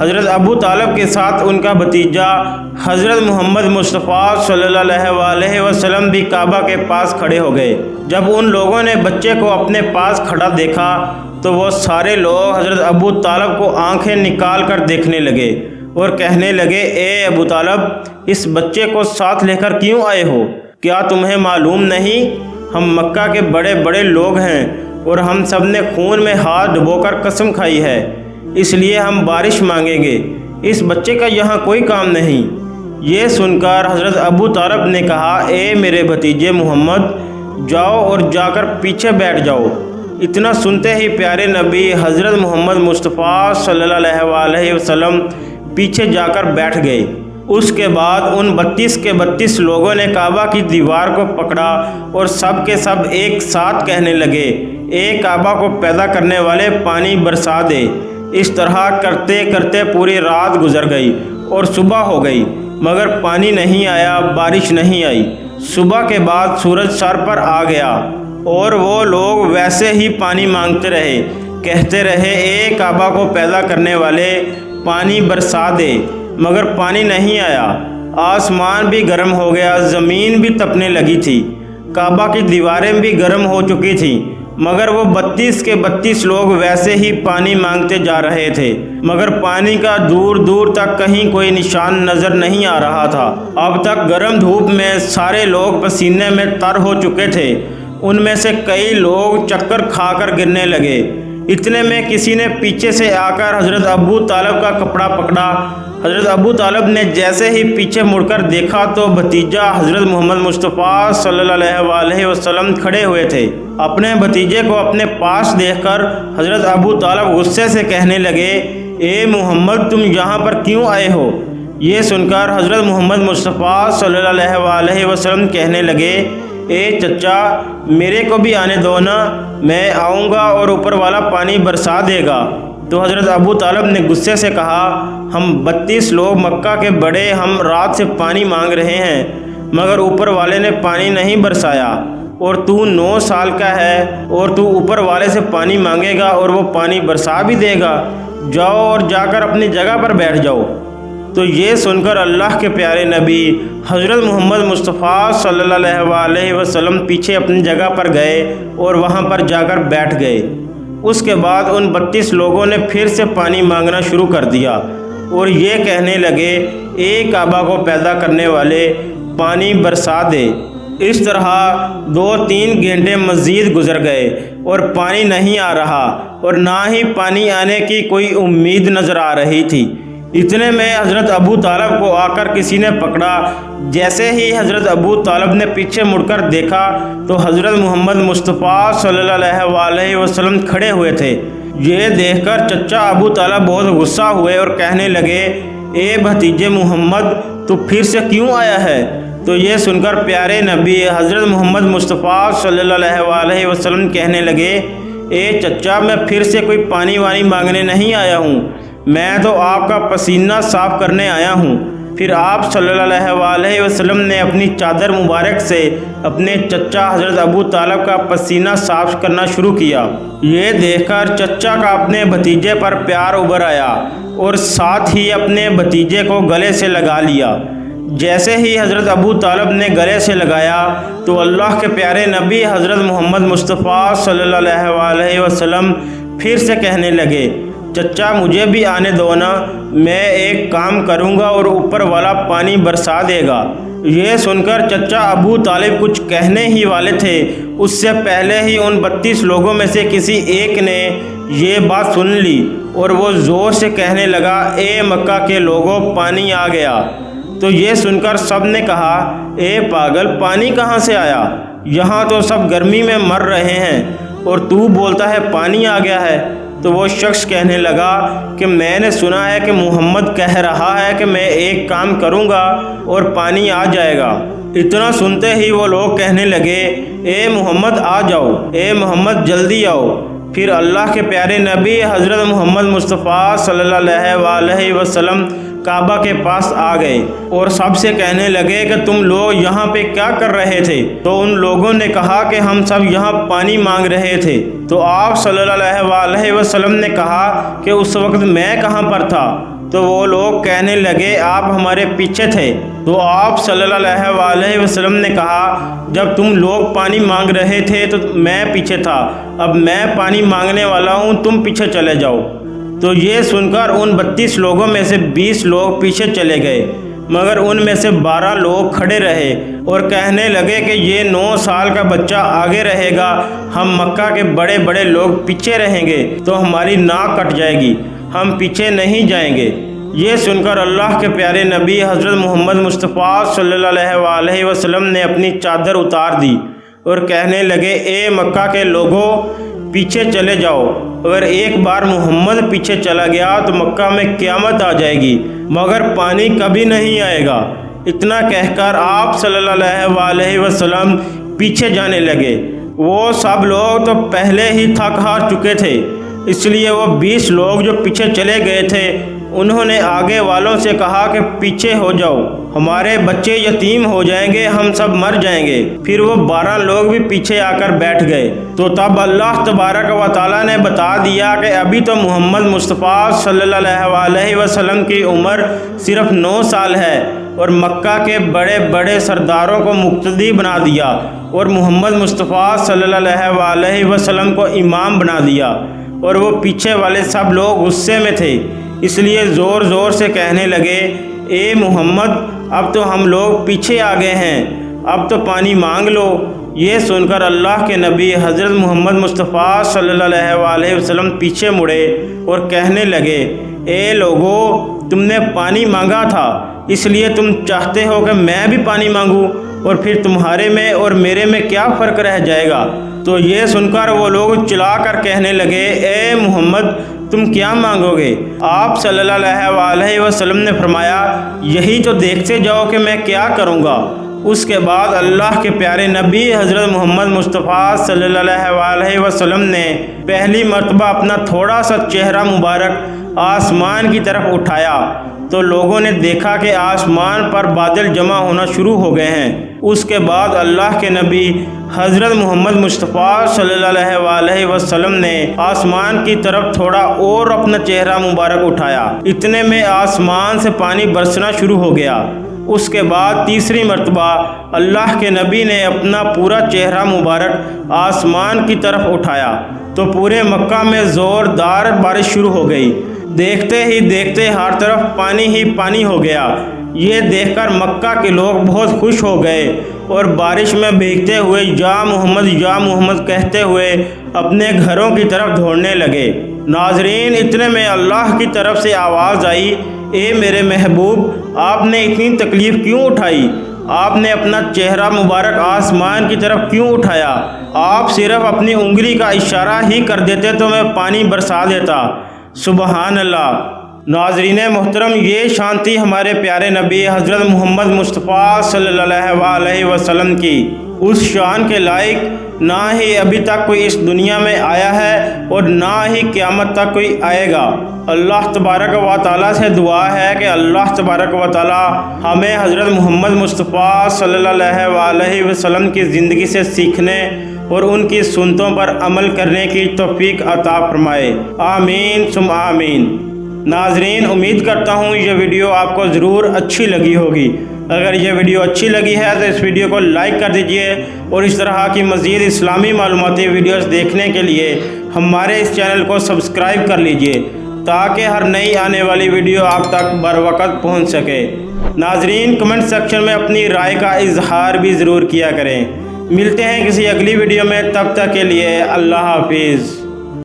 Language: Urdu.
حضرت ابو طالب کے ساتھ ان کا بھتیجا حضرت محمد مصطفیٰ صلی اللہ علیہ وسلم بھی کعبہ کے پاس کھڑے ہو گئے۔ جب ان لوگوں نے بچے کو اپنے پاس کھڑا دیکھا تو وہ سارے لوگ حضرت ابو طالب کو آنکھیں نکال کر دیکھنے لگے اور کہنے لگے، اے ابو طالب، اس بچے کو ساتھ لے کر کیوں آئے ہو؟ کیا تمہیں معلوم نہیں ہم مکہ کے بڑے بڑے لوگ ہیں اور ہم سب نے خون میں ہاتھ ڈبو کر قسم کھائی ہے، اس لیے ہم بارش مانگیں گے، اس بچے کا یہاں کوئی کام نہیں۔ یہ سن کر حضرت ابو طالب نے کہا، اے میرے بھتیجے محمد، جاؤ اور جا کر پیچھے بیٹھ جاؤ۔ اتنا سنتے ہی پیارے نبی حضرت محمد مصطفیٰ صلی اللہ علیہ وسلم پیچھے جا کر بیٹھ گئے۔ اس کے بعد ان 32 کے 32 لوگوں نے کعبہ کی دیوار کو پکڑا اور سب کے سب ایک ساتھ کہنے لگے، اے کعبہ کو پیدا کرنے والے، پانی برسا دے۔ اس طرح کرتے کرتے پوری رات گزر گئی اور صبح ہو گئی، مگر پانی نہیں آیا، بارش نہیں آئی۔ صبح کے بعد سورج سر پر آ گیا اور وہ لوگ ویسے ہی پانی مانگتے رہے، کہتے رہے، اے کعبہ کو پیدا کرنے والے، پانی برسا دے، مگر پانی نہیں آیا۔ آسمان بھی گرم ہو گیا، زمین بھی تپنے لگی تھی، کعبہ کی دیواریں بھی گرم ہو چکی تھیں، مگر وہ 32 کے 32 لوگ ویسے ہی پانی مانگتے جا رہے تھے، مگر پانی کا دور دور تک کہیں کوئی نشان نظر نہیں آ رہا تھا۔ اب تک گرم دھوپ میں سارے لوگ پسینے میں تر ہو چکے تھے، ان میں سے کئی لوگ چکر کھا کر گرنے لگے۔ اتنے میں کسی نے پیچھے سے آ کر حضرت ابو طالب کا کپڑا پکڑا۔ حضرت ابو طالب نے جیسے ہی پیچھے مڑ کر دیکھا تو بھتیجا حضرت محمد مصطفیٰ صلی اللہ علیہ وسلم کھڑے ہوئے تھے۔ اپنے بھتیجے کو اپنے پاس دیکھ کر حضرت ابو طالب غصے سے کہنے لگے، اے محمد، تم یہاں پر کیوں آئے ہو؟ یہ سن کر حضرت محمد مصطفیٰ صلی اللہ علیہ وسلم کہنے لگے، اے چچا، میرے کو بھی آنے دو نا، میں آؤں گا اور اوپر والا پانی برسا دے گا۔ تو حضرت ابو طالب نے غصے سے کہا، ہم 32 لوگ مکہ کے بڑے، ہم رات سے پانی مانگ رہے ہیں، مگر اوپر والے نے پانی نہیں برسایا، اور تو 9 سال کا ہے اور تو اوپر والے سے پانی مانگے گا اور وہ پانی برسا بھی دے گا؟ جاؤ اور جا کر اپنی جگہ پر بیٹھ جاؤ۔ تو یہ سن کر اللہ کے پیارے نبی حضرت محمد مصطفیٰ صلی اللہ علیہ وسلم پیچھے اپنی جگہ پر گئے اور وہاں پر جا کر بیٹھ گئے۔ اس کے بعد ان 32 لوگوں نے پھر سے پانی مانگنا شروع کر دیا اور یہ کہنے لگے، اے کعبہ کو پیدا کرنے والے، پانی برسا دے۔ اس طرح 2-3 گھنٹے مزید گزر گئے اور پانی نہیں آ رہا اور نہ ہی پانی آنے کی کوئی امید نظر آ رہی تھی۔ اتنے میں حضرت ابو طالب کو آ کر کسی نے پکڑا۔ جیسے ہی حضرت ابو طالب نے پیچھے مڑ کر دیکھا تو حضرت محمد مصطفیٰ صلی اللہ علیہ وسلم کھڑے ہوئے تھے۔ یہ دیکھ کر چچا ابو طالب بہت غصہ ہوئے اور کہنے لگے، اے بھتیجے محمد، تو پھر سے کیوں آیا ہے؟ تو یہ سن کر پیارے نبی حضرت محمد مصطفیٰ صلی اللہ علیہ وسلم کہنے لگے، اے چچا، میں پھر سے کوئی پانی وانی مانگنے نہیں آیا ہوں، میں تو آپ کا پسینہ صاف کرنے آیا ہوں۔ پھر آپ صلی اللہ علیہ وسلم نے اپنی چادر مبارک سے اپنے چچا حضرت ابو طالب کا پسینہ صاف کرنا شروع کیا۔ یہ دیکھ کر چچا کا اپنے بھتیجے پر پیار ابھر آیا اور ساتھ ہی اپنے بھتیجے کو گلے سے لگا لیا۔ جیسے ہی حضرت ابو طالب نے گلے سے لگایا تو اللہ کے پیارے نبی حضرت محمد مصطفیٰ صلی اللہ علیہ وسلم پھر سے کہنے لگے، چچا، مجھے بھی آنے دو نا، میں ایک کام کروں گا اور اوپر والا پانی برسا دے گا۔ یہ سن کر چچا ابو طالب کچھ کہنے ہی والے تھے، اس سے پہلے ہی ان 32 لوگوں میں سے کسی ایک نے یہ بات سن لی اور وہ زور سے کہنے لگا، اے مکہ کے لوگوں، پانی آ گیا۔ تو یہ سن کر سب نے کہا، اے پاگل، پانی کہاں سے آیا؟ یہاں تو سب گرمی میں مر رہے ہیں اور تو بولتا ہے پانی آ گیا ہے۔ تو وہ شخص کہنے لگا کہ میں نے سنا ہے کہ محمد کہہ رہا ہے کہ میں ایک کام کروں گا اور پانی آ جائے گا۔ اتنا سنتے ہی وہ لوگ کہنے لگے، اے محمد آ جاؤ، اے محمد جلدی آؤ۔ پھر اللہ کے پیارے نبی حضرت محمد مصطفیٰ صلی اللہ علیہ وسلم کعبہ کے پاس آ گئے اور سب سے کہنے لگے کہ تم لوگ یہاں پہ کیا کر رہے تھے؟ تو ان لوگوں نے کہا کہ ہم سب یہاں پانی مانگ رہے تھے۔ تو آپ صلی اللہ علیہ وسلم نے کہا کہ اس وقت میں کہاں پر تھا؟ تو وہ لوگ کہنے لگے آپ ہمارے پیچھے تھے۔ تو آپ صلی اللہ علیہ وسلم نے کہا جب تم لوگ پانی مانگ رہے تھے تو میں پیچھے تھا، اب میں پانی مانگنے والا ہوں، تم پیچھے چلے جاؤ۔ تو یہ سن کر ان 32 لوگوں میں سے 20 لوگ پیچھے چلے گئے، مگر ان میں سے 12 لوگ کھڑے رہے اور کہنے لگے کہ یہ 9 سال کا بچہ آگے رہے گا، ہم مکہ کے بڑے بڑے لوگ پیچھے رہیں گے تو ہماری ناک کٹ جائے گی، ہم پیچھے نہیں جائیں گے۔ یہ سن کر اللہ کے پیارے نبی حضرت محمد مصطفیٰ صلی اللہ علیہ وسلم نے اپنی چادر اتار دی اور کہنے لگے اے مکہ کے لوگوں، پیچھے چلے جاؤ، اگر ایک بار محمد پیچھے چلا گیا تو مکہ میں قیامت آ جائے گی، مگر پانی کبھی نہیں آئے گا۔ اتنا کہہ کر آپ صلی اللہ علیہ وسلم پیچھے جانے لگے۔ وہ سب لوگ تو پہلے ہی تھک ہار چکے تھے، اس لیے وہ 20 لوگ جو پیچھے چلے گئے تھے انہوں نے آگے والوں سے کہا کہ پیچھے ہو جاؤ، ہمارے بچے یتیم ہو جائیں گے، ہم سب مر جائیں گے۔ پھر وہ 12 لوگ بھی پیچھے آ کر بیٹھ گئے۔ تو تب اللہ تبارک و تعالیٰ نے بتا دیا کہ ابھی تو محمد مصطفیٰ صلی اللہ علیہ وسلم کی عمر صرف 9 سال ہے، اور مکہ کے بڑے بڑے سرداروں کو مقتدی بنا دیا اور محمد مصطفیٰ صلی اللہ علیہ وسلم کو امام بنا دیا، اور وہ پیچھے والے سب لوگ غصے میں تھے، اس لیے زور زور سے کہنے لگے اے محمد اب تو ہم لوگ پیچھے آ گئے ہیں، اب تو پانی مانگ لو۔ یہ سن کر اللہ کے نبی حضرت محمد مصطفیٰ صلی اللہ علیہ وسلم پیچھے مڑے اور کہنے لگے اے لوگو، تم نے پانی مانگا تھا، اس لیے تم چاہتے ہو کہ میں بھی پانی مانگوں، اور پھر تمہارے میں اور میرے میں کیا فرق رہ جائے گا؟ تو یہ سن کر وہ لوگ چلا کر کہنے لگے اے محمد تم کیا مانگو گے؟ آپ صلی اللہ علیہ وسلم نے فرمایا یہی تو دیکھتے جاؤ کہ میں کیا کروں گا۔ اس کے بعد اللہ کے پیارے نبی حضرت محمد مصطفیٰ صلی اللہ علیہ وسلم نے پہلی مرتبہ اپنا تھوڑا سا چہرہ مبارک آسمان کی طرف اٹھایا تو لوگوں نے دیکھا کہ آسمان پر بادل جمع ہونا شروع ہو گئے ہیں۔ اس کے بعد اللہ کے نبی حضرت محمد مصطفیٰ صلی اللہ علیہ وسلم نے آسمان کی طرف تھوڑا اور اپنا چہرہ مبارک اٹھایا، اتنے میں آسمان سے پانی برسنا شروع ہو گیا۔ اس کے بعد تیسری مرتبہ اللہ کے نبی نے اپنا پورا چہرہ مبارک آسمان کی طرف اٹھایا تو پورے مکہ میں زوردار بارش شروع ہو گئی۔ دیکھتے ہی دیکھتے ہر طرف پانی ہی پانی ہو گیا۔ یہ دیکھ کر مکہ کے لوگ بہت خوش ہو گئے اور بارش میں بھیگتے ہوئے یا محمد کہتے ہوئے اپنے گھروں کی طرف دوڑنے لگے۔ ناظرین، اتنے میں اللہ کی طرف سے آواز آئی اے میرے محبوب، آپ نے اتنی تکلیف کیوں اٹھائی؟ آپ نے اپنا چہرہ مبارک آسمان کی طرف کیوں اٹھایا؟ آپ صرف اپنی انگلی کا اشارہ ہی کر دیتے تو میں پانی برسا دیتا۔ سبحان اللہ۔ ناظرین محترم، یہ شان تھی ہمارے پیارے نبی حضرت محمد مصطفیٰ صلی اللہ علیہ وسلم کی۔ اس شان کے لائق نہ ہی ابھی تک کوئی اس دنیا میں آیا ہے اور نہ ہی قیامت تک کوئی آئے گا۔ اللہ تبارک و تعالیٰ سے دعا ہے کہ اللہ تبارک و تعالیٰ ہمیں حضرت محمد مصطفیٰ صلی اللہ علیہ وسلم کی زندگی سے سیکھنے اور ان کی سنتوں پر عمل کرنے کی توفیق عطا فرمائے۔ آمین ثم آمین۔ ناظرین، امید کرتا ہوں یہ ویڈیو آپ کو ضرور اچھی لگی ہوگی۔ اگر یہ ویڈیو اچھی لگی ہے تو اس ویڈیو کو لائک کر دیجئے اور اس طرح کی مزید اسلامی معلوماتی ویڈیوز دیکھنے کے لیے ہمارے اس چینل کو سبسکرائب کر لیجئے تاکہ ہر نئی آنے والی ویڈیو آپ تک بر وقت پہنچ سکے۔ ناظرین، کمنٹ سیکشن میں اپنی رائے کا اظہار بھی ضرور کیا کریں۔ ملتے ہیں کسی اگلی ویڈیو میں، تب تک کے لیے اللہ حافظ۔